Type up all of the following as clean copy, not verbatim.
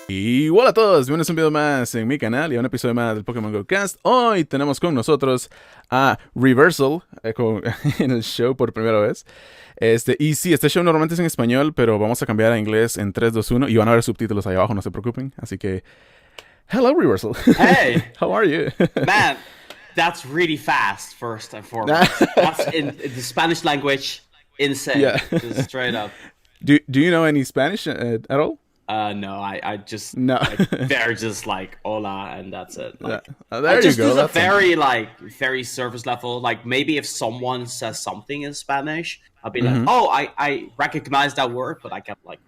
Y hola a todos, bienvenidos a un video más en mi canal y a un episodio más del Pokémon Go Cast. Hoy tenemos con nosotros a Reversal en el show por primera vez. Y sí, este show normalmente es en español, pero vamos a cambiar a inglés en 3, 2, 1 y van a ver subtítulos ahí abajo, no se preocupen. Así que, hello Reversal. Hey, How are you? man, that's really fast, first and foremost. That's in the Spanish language, insane. Yeah. Just straight up. Do you know any Spanish at all? No, I just, No. they're just like, hola, and that's it. Like, there I you just go. do the That's very surface level. Like, maybe if someone says something in Spanish, I'll be like, oh, I recognize that word, but I can't, like,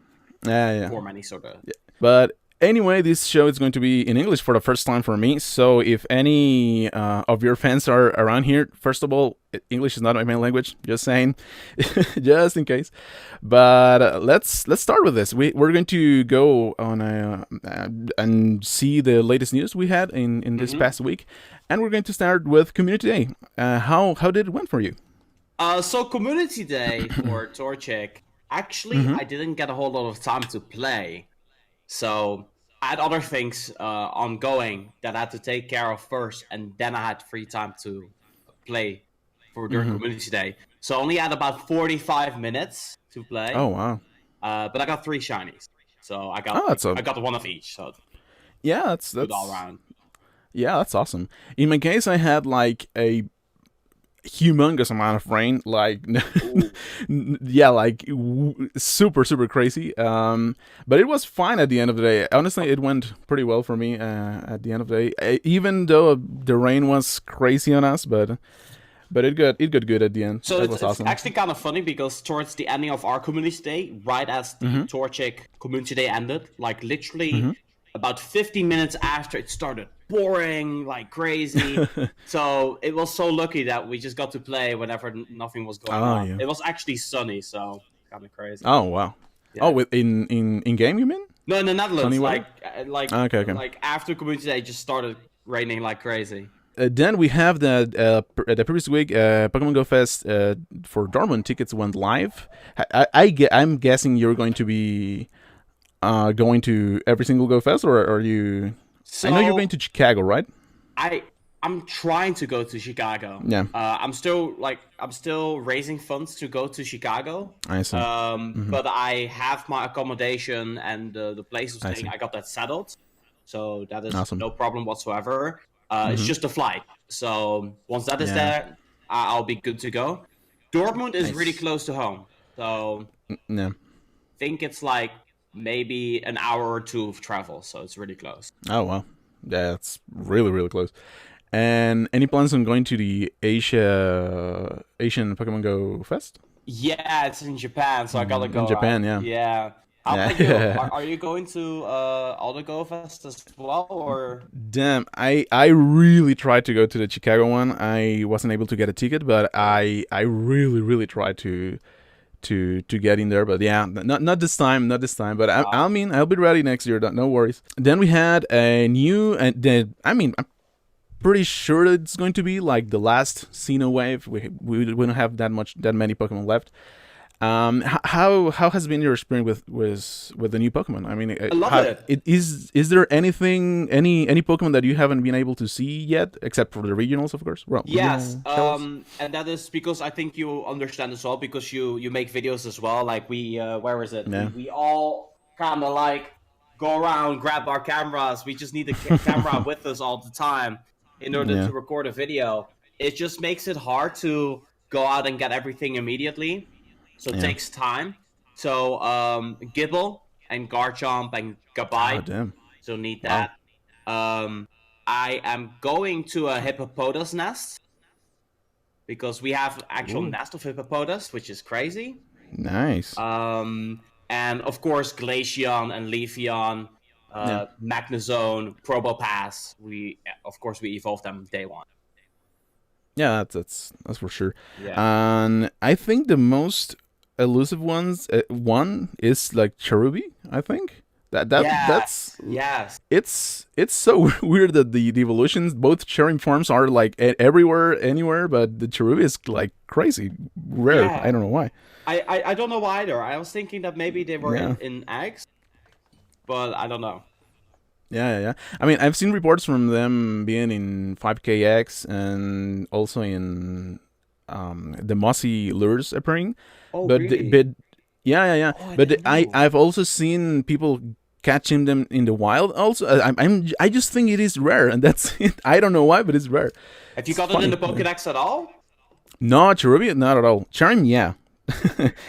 yeah. form any sort of... Yeah. But anyway, this show is going to be in English for the first time for me. So if any of your fans are around here, first of all, English is not my main language. Just saying, just in case. But let's start with this. We're going to go on and see the latest news we had in this past week, and we're going to start with Community Day. How did it went for you? So Community Day for Torchic. Actually, I didn't get a whole lot of time to play. So I had other things ongoing that I had to take care of first, and then I had free time to play for during Community Day. So I only had about 45 minutes to play. Oh wow! But I got 3 shinies, so I got I got one of each. So yeah, that's good all around. Yeah, that's awesome. In my case, I had like a humongous amount of rain, like yeah, like super crazy, but it was fine at the end of the day. Honestly, it went pretty well for me at the end of the day, even though the rain was crazy on us, but it got good at the end. So that was awesome. It's actually kind of funny because towards the ending of our Community Day, right as the Torchic Community Day ended, like literally about 15 minutes after, it started pouring like crazy. So it was so lucky that we just got to play whenever nothing was going on. Yeah. It was actually sunny, so kind of crazy. Oh wow! Yeah. Oh, in game you mean? No, in the Netherlands. Like okay. Like after Community Day, it just started raining like crazy. Then we have the previous week, Pokemon Go Fest for Dortmund tickets went live. I'm guessing you're going to be going to every single Go Fest, or are you? So, I know you're going to Chicago, right? I'm trying to go to Chicago. Yeah. I'm still raising funds to go to Chicago. I see. But I have my accommodation and the place of staying. I got that settled, so that is awesome. No problem whatsoever. It's just a flight. So once that is there, I'll be good to go. Dortmund is really close to home, so I think it's like maybe an hour or 2 of travel, so it's really close. Oh wow, yeah, it's really close. And any plans on going to the Asian Pokemon Go Fest? Yeah, it's in Japan, so I gotta go. In Japan, yeah. How about you? Are you going to all the Go Fest as well, or? Damn, I really tried to go to the Chicago one. I wasn't able to get a ticket, but I really tried to get in there, but yeah, not this time. But I mean, I'll be ready next year. No worries. Then we had a new, I'm pretty sure it's going to be like the last Sinnoh wave. We don't have that many Pokemon left. How has been your experience with the new Pokemon? I mean, I love it. Is there any Pokemon that you haven't been able to see yet, except for the regionals, of course? Well, yes, and that is because I think you understand as well, because you make videos as well. Like where is it? Yeah. We all kind of like go around, grab our cameras. We just need a camera with us all the time in order to record a video. It just makes it hard to go out and get everything immediately. So it takes time. So Gibble and Garchomp and Gabite. So need that. Wow. I am going to a Hippopotas nest because we have actual nest of Hippopotas, which is crazy. Nice. And of course Glaceon and Leafeon, Magnezone, Probopass. We evolved them day 1. Yeah, that's for sure. Yeah. And I think the most elusive one is like Cherubi, I think. That's yes. It's so weird that the evolutions, both sharing forms are like everywhere, anywhere, but the Cherubi is like crazy rare. Yeah. I don't know why. I don't know either. I was thinking that maybe they were in eggs, but I don't know. Yeah. I mean, I've seen reports from them being in 5KX and also in the mossy lures appearing, Oh, but really? yeah. Oh, I But didn't know. I've also seen people catching them in the wild. Also, I just think it is rare, and that's it. I don't know why, but it's rare. Have you It's got it in funny. the Pokédex at all? No, Cherubian, not at all. Charm, yeah.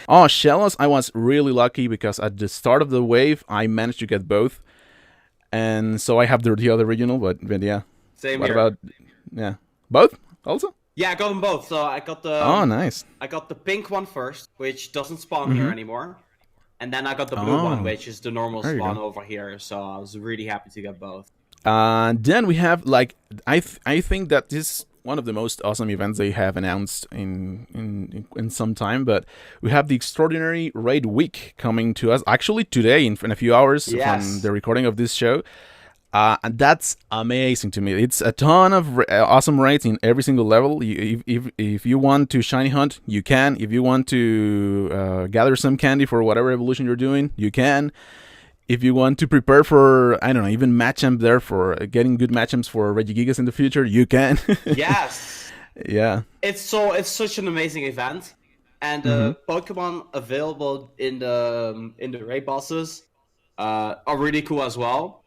Oh, Shellos, I was really lucky because at the start of the wave, I managed to get both, and so I have the other regional. But yeah, Same what here. about both also? Yeah, I got them both. So Oh, nice. I got the pink one first, which doesn't spawn here Mm-hmm. anymore, and then I got the blue one, Oh, which is the normal there you spawn go. over here. So I was really happy to get both. Then we have like I think that this is one of the most awesome events they have announced in some time. But we have the extraordinary raid week coming to us actually today in a few hours from Yes. the recording of this show. And that's amazing to me. It's a ton of awesome raids in every single level. If you want to shiny hunt, you can. If you want to gather some candy for whatever evolution you're doing, you can. If you want to prepare for, I don't know, even matchup there for getting good matchups for Regigigas in the future, you can. Yes. Yeah. It's such an amazing event, and Mm-hmm. Pokemon available in the raid bosses are really cool as well.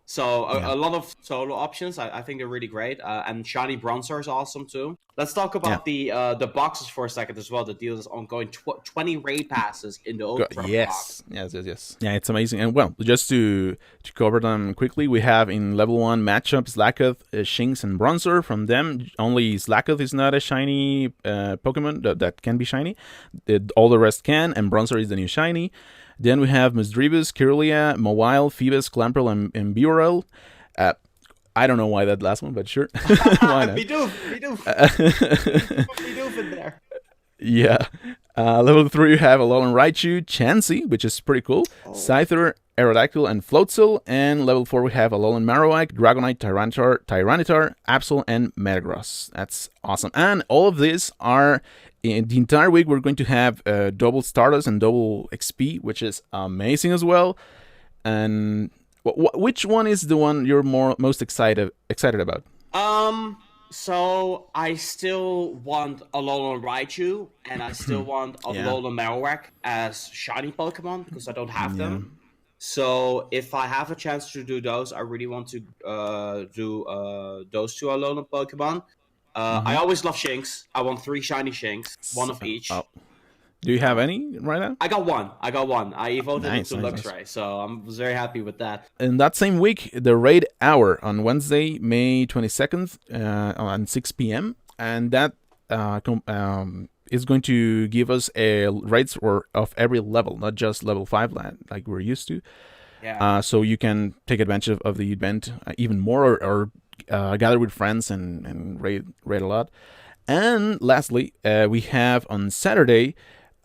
So Yeah. a lot of solo options. I think they're really great. And shiny Bronzor is awesome too. Let's talk Yeah. about the boxes for a second as well. The deal is ongoing. 20 raid passes in the OTROS box. Yes. Yeah, it's amazing. And well, just to cover them quickly, we have in level 1 matchup Slakoth, Shinx, and Bronzor. From them, only Slakoth is not a shiny Pokemon that can be shiny. All the rest can, and Bronzor is the new shiny. Then we have Misdreavus, Kirlia, Mawile, Phoebus, Clamperl, and Burel. I don't know why that last one, but sure. Why not? Bidoof in there. Yeah. Level 3, you have Alolan Raichu, Chansey, which is pretty cool, Scyther, Aerodactyl, and Floatzel. And level 4, we have Alolan Marowak, Dragonite, Tyranitar, Absol, and Metagross. That's awesome. And all of these are, in the entire week, we're going to have double Stardust and double XP, which is amazing as well. And which one is the one you're most excited about? So I still want Alolan Raichu, and I still want Alolan Marowak as shiny Pokemon because I don't have them. So if I have a chance to do those, I really want to do those two Alolan Pokemon. I always love Shinx. I want 3 shiny Shinx, one of each. Oh. Do you have any right now? I got one. I evoted it to Nice. Luxray, so I'm very happy with that. In that same week, the raid hour on Wednesday, May 22nd, on 6 p.m. And that is going to give us a raids of every level, not just level 5 like we're used to. Yeah. So you can take advantage of the event even more, or gather with friends and raid a lot. And lastly, we have on Saturday,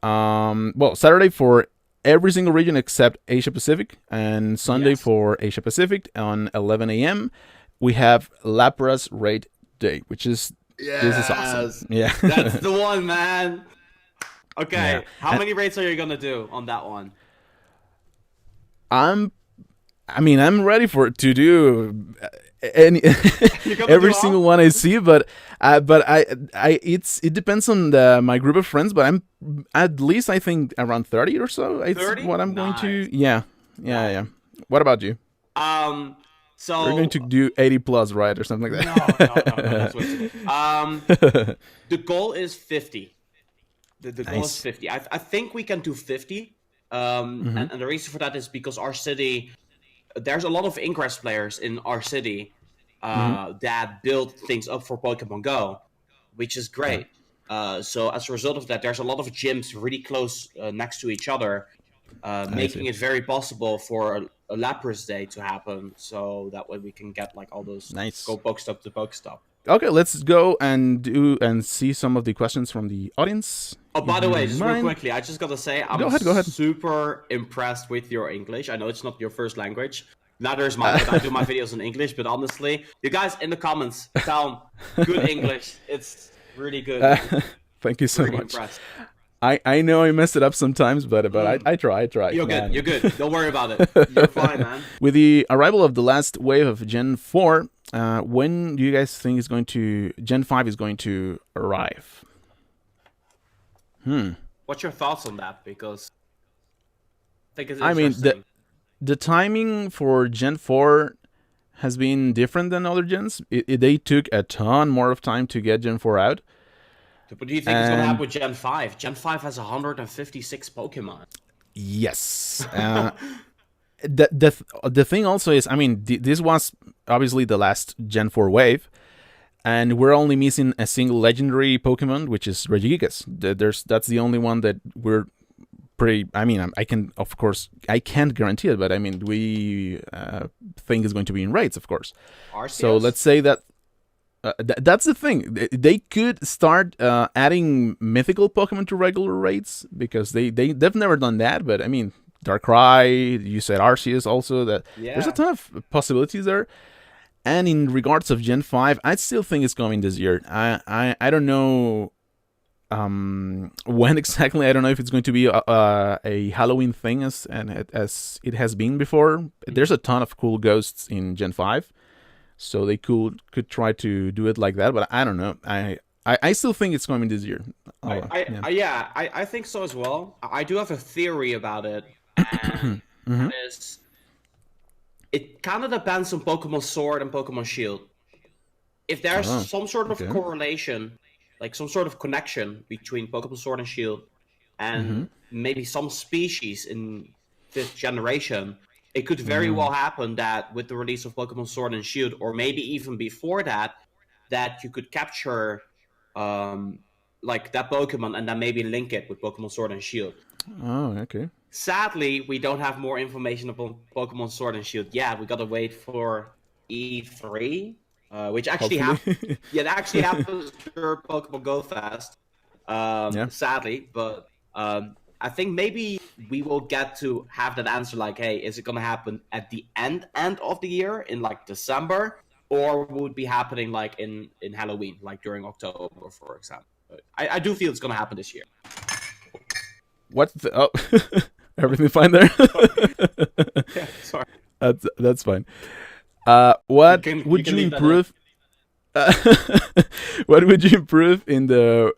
Saturday for every single region except Asia Pacific, and Sunday for Asia Pacific on 11 a.m. we have Lapras Raid Day, which is this is awesome. Yeah, that's the one, man. Okay, Yeah. how many raids are you gonna do on that one? I'm ready to do any every single one I see, but it depends on my group of friends. But I'm at least, I think, around 30 or so. It's 30? what I'm going Nice. to. Yeah. What about you? So We're going to do 80 plus, right, or something like that. no, that's way too much. The goal is 50. The goal is 50. I think we can do 50. And the reason for that is because our city, there's a lot of Ingress players in our city that build things up for Pokemon Go, which is great. So as a result of that, there's a lot of gyms really close next to each other, making it very possible for a Lapras Day to happen. So that way we can get like all those go Pokestop to Pokestop. Okay, let's go and see some of the questions from the audience. Oh, by the way, just real quickly, I just gotta say, I'm go ahead. super impressed with your English. I know it's not your first language. Neither is mine. I do my videos in English, but honestly, you guys in the comments, tell good English. It's really good. Thank you so really much. Impressed. I know I messed it up sometimes, but I try. You're good. Man. You're good. Don't worry about it. You're fine, man. With the arrival of the last wave of Gen 4, when do you guys think Gen 5 is going to arrive? What's your thoughts on that? Because I think it's interesting. I mean, the timing for Gen 4 has been different than other gens. They took a ton more of time to get Gen 4 out. What do you think is going to happen with Gen 5? Gen 5 has 156 Pokemon. Yes. The thing also is, I mean, this was obviously the last Gen 4 wave, and we're only missing a single legendary Pokemon, which is Regigigas. That's the only one that we're pretty. I mean, I can't guarantee it, but I mean, we think is going to be in raids, of course. Arceus? So let's say that. That's the thing. They could start adding mythical Pokemon to regular raids, because they've never done that. But I mean, Darkrai, you said Arceus also. There's a ton of possibilities there. And in regards of Gen 5, I still think it's coming this year. I don't know when exactly. I don't know if it's going to be a Halloween thing as it has been before. There's a ton of cool ghosts in Gen 5. So they could try to do it like that, but I don't know. I still think it's coming this year. I think so as well. I do have a theory about it, and that is, it kind of depends on Pokemon Sword and Pokemon Shield. If there's some sort of correlation, like some sort of connection between Pokemon Sword and Shield, and maybe some species in 5th generation, it could very well happen that with the release of Pokemon Sword and Shield, or maybe even before that, that you could capture like that Pokemon and then maybe link it with Pokemon Sword and Shield. Oh, okay. Sadly, we don't have more information about Pokemon Sword and Shield yet. We gotta wait for E3, which actually happens. Yeah, that actually happens for Pokemon Go Fest. Sadly, but I think maybe we will get to have that answer, like, hey, is it going to happen at the end of the year in like December, or would it be happening like in Halloween, like during October, for example? But I do feel it's going to happen this year. What? Everything fine there? Yeah, sorry. That's fine. What would you improve? What would you improve in the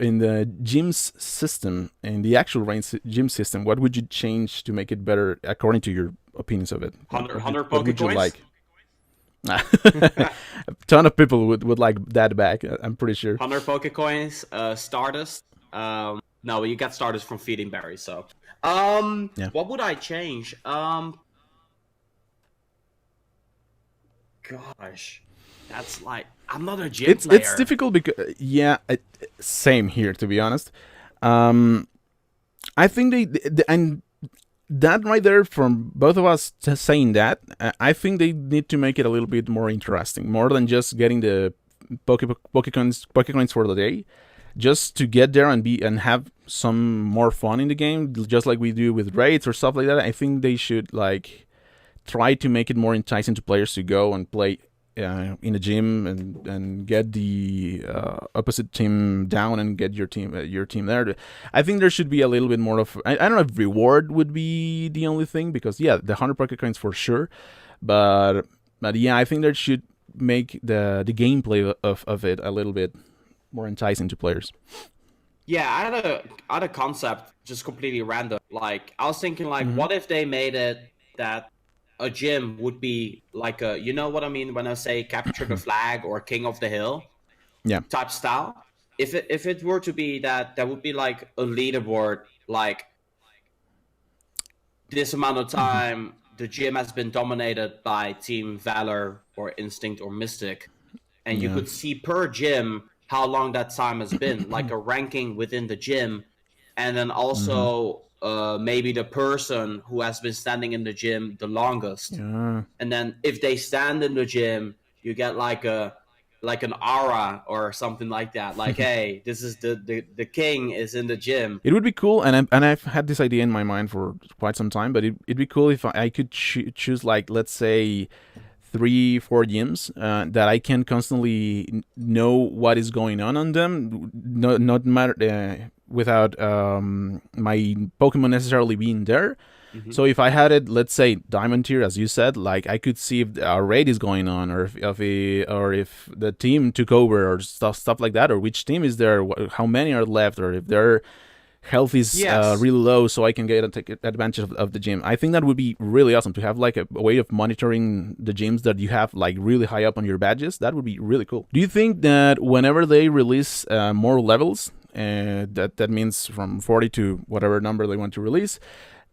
gyms system, in the actual gym system? What would you change to make it better, according to your opinions of it? 100 what would you Pokecoins? like? A ton of people would like that back. I'm pretty sure. 100 Pokecoins, Stardust. No, you got Stardust from feeding berries. So, what would I change? Gosh. That's like, I'm not a gym player. It's difficult because same here, to be honest. I think they and that right there, from both of us saying that, I think they need to make it a little bit more interesting, more than just getting the Pokecoins for the day, just to get there and have some more fun in the game, just like we do with raids or stuff like that. I think they should like try to make it more enticing to players to go and play in a gym and get the opposite team down and get your team there. I think there should be a little bit more of, I don't know if reward would be the only thing, because the 100 Pokecoins for sure, but yeah, I think that should make the gameplay of it a little bit more enticing to players. Yeah, I had a concept, just completely random. Like, I was thinking, like, what if they made it that a gym would be like a, you know what I mean when I say capture the flag or king of the hill, type style. If it were to be that would be like a leaderboard, like this amount of time the gym has been dominated by Team Valor or Instinct or Mystic, and you could see per gym how long that time has been, like a ranking within the gym, and then also maybe the person who has been standing in the gym the longest. And then if they stand in the gym, you get like an aura or something like that. Like, hey, this is the king is in the gym. It would be cool, and I've had this idea in my mind for quite some time, but it'd be cool if I could choose, like, let's say 3-4 gyms that I can constantly know what is going on them, not matter without my Pokemon necessarily being there. Mm-hmm. So if I had it, let's say Diamond tier, as you said, like I could see if our raid is going on, or if the team took over, or stuff like that, or which team is there, how many are left, or if their health is really low, so I can take advantage of the gym. I think that would be really awesome to have like a way of monitoring the gyms that you have like really high up on your badges. That would be really cool. Do you think that whenever they release more levels, that means from 40 to whatever number they want to release,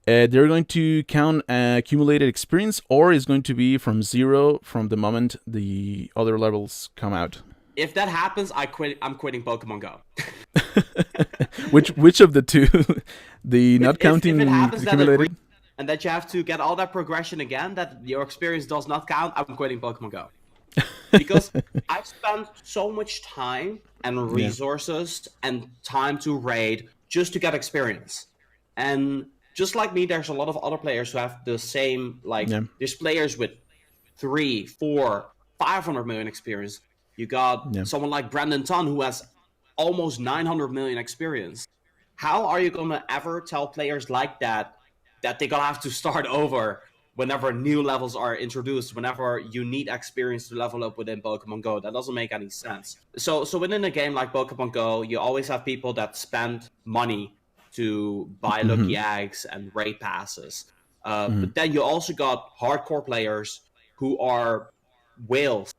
they're going to count accumulated experience, or is going to be from 0 from the moment the other levels come out? If that happens, I'm quitting Pokemon Go. Which of the two? The not counting if it happens accumulated? And that you have to get all that progression again, that your experience does not count, I'm quitting Pokemon Go. Because I've spent so much time and resources and time to raid just to get experience. And just like me, there's a lot of other players who have the same, there's players with 3, 4, 500 million experience. You got someone like Brandon Ton who has almost 900 million experience. How are you going to ever tell players like that they're going to have to start over whenever new levels are introduced, whenever you need experience to level up within Pokemon Go? That doesn't make any sense. So within a game like Pokemon Go, you always have people that spend money to buy lucky eggs and raid passes. But then you also got hardcore players who are whales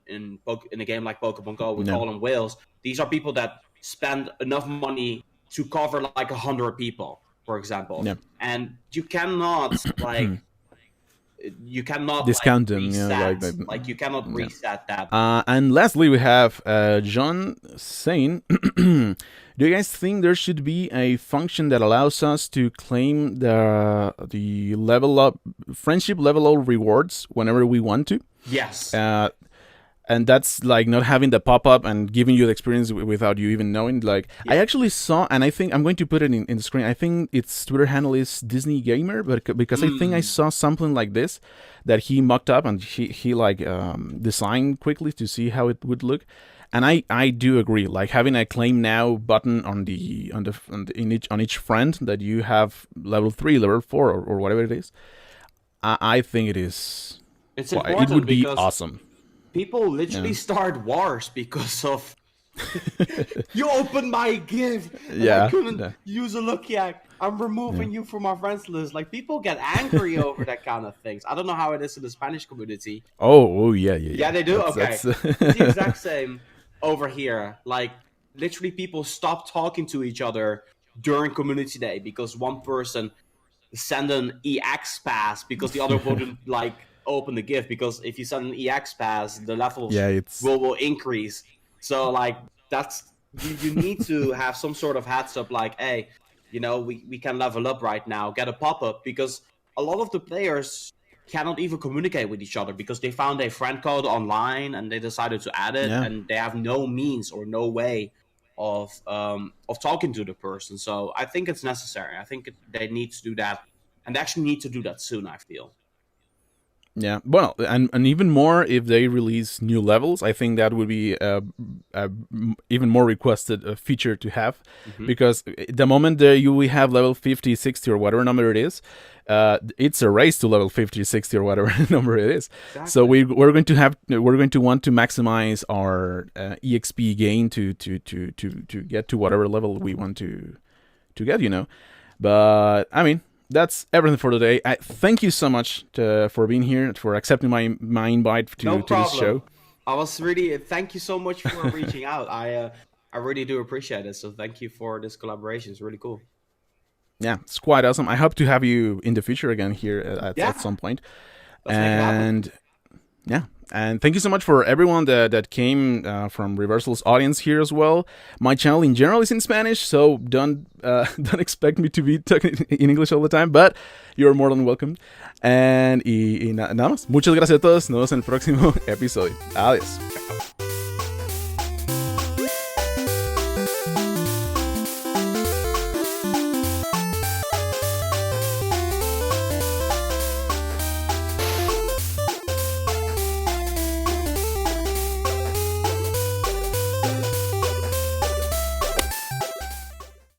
in a game like Pokemon Go. We call them whales. These are people that spend enough money to cover like 100 people, for example. And you cannot discount them. You cannot reset that. And lastly, we have John saying, do you guys think there should be a function that allows us to claim the level up friendship level up rewards whenever we want to? Yes. And that's like not having the pop-up and giving you the experience without you even knowing. Like, I actually saw, and I think I'm going to put it in the screen. I think its Twitter handle is Disney Gamer, but because I think I saw something like this that he mocked up and he designed quickly to see how it would look. And I do agree. Like having a claim now button on each friend that you have level 3, level 4, or whatever it is. I think it is. It's important. It would be awesome. People literally start wars because of you opened my gift and I couldn't use a lucky egg. I'm removing you from my friends list. Like, people get angry over that kind of things. I don't know how it is in the Spanish community. Oh yeah. Yeah, they do? That's It's the exact same over here. Like, literally people stop talking to each other during community day because one person sent an EX pass because the other wouldn't open the gift, because if you send an EX pass, the levels will increase. So that's you need to have some sort of heads up, like, hey, we can level up right now, get a pop-up, because a lot of the players cannot even communicate with each other because they found a friend code online and they decided to add it, and they have no means or no way of talking to the person. So I think it's necessary. I think they need to do that, and they actually need to do that soon, I feel. Yeah, well, and even more if they release new levels. I think that would be a even more requested feature to have, because the moment we have level 50, 60, or whatever number it is, it's a race to level 50, 60, or whatever number it is. Exactly. So we're going to want to maximize our EXP gain to get to whatever level we want to get. But I mean, that's everything for today. I thank you so much for being here, for accepting my invite to this show. Thank you so much for reaching out. I really do appreciate it. So thank you for this collaboration. It's really cool. Yeah, it's quite awesome. I hope to have you in the future again here at some point. And thank you so much for everyone that came from Reversal's audience here as well. My channel in general is in Spanish, so don't expect me to be talking in English all the time, but you're more than welcome. And nada más. Muchas gracias a todos. Nos vemos en el próximo episodio. Adiós.